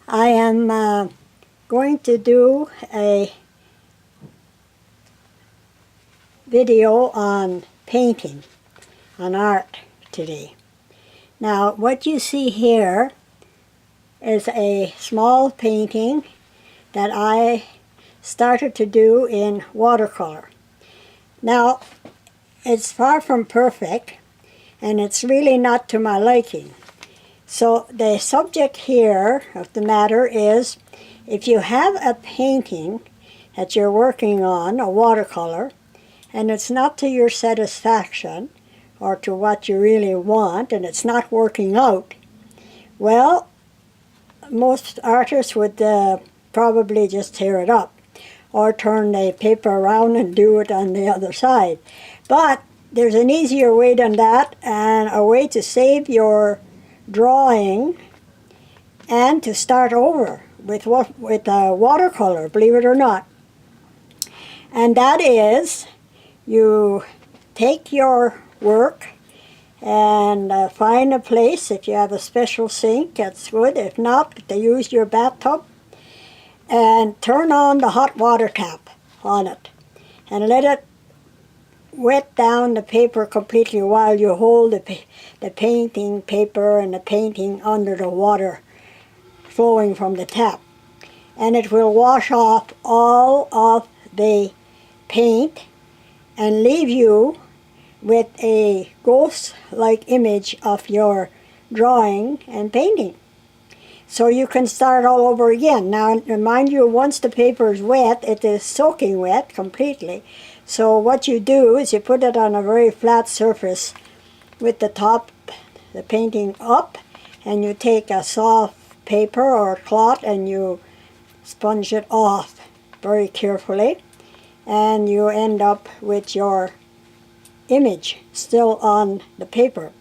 I am going to do a video on painting, on art today. Now, what you see here is a small painting that I started to do in watercolor. Now, it's far from perfect, and it's really not to my liking. So the subject here of the matter is, if you have a painting that you're working on, a watercolor, and it's not to your satisfaction or to what you really want, and it's not working out, well, most artists would probably just tear it up or turn the paper around and do it on the other side. But there's an easier way than that, and a way to save your drawing and to start over with watercolor, believe it or not. And that is, you take your work and find a place. If you have a special sink, that's good. If not, they use your bathtub, and turn on the hot water tap on it and let it wet down the paper completely while you hold the painting paper and the painting under the water flowing from the tap. And it will wash off all of the paint and leave you with a ghost-like image of your drawing and painting. So you can start all over again. Now, mind you, once the paper is wet, it is soaking wet completely. So what you do is you put it on a very flat surface with the top, the painting up, and you take a soft paper or cloth and you sponge it off very carefully, and you end up with your image still on the paper,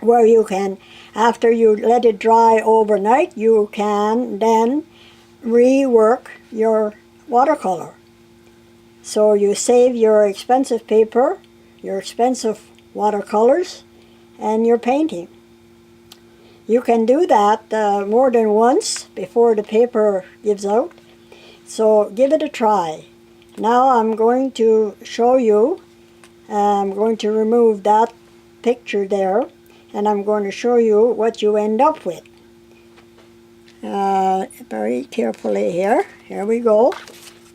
where you can, after you let it dry overnight, you can then rework your watercolor. So you save your expensive paper, your expensive watercolors, and your painting. You can do that more than once before the paper gives out. So give it a try. Now I'm going to show you, I'm going to remove that picture there, and I'm going to show you what you end up with. Very carefully here. Here we go.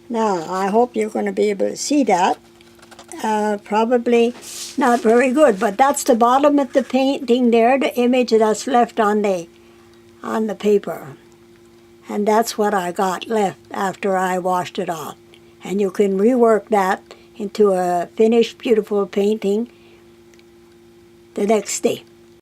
Now, I hope you're going to be able to see that. Probably not very good, but that's the bottom of the painting there, the image that's left on the paper. And that's what I got left after I washed it off. And you can rework that into a finished, beautiful painting the next day.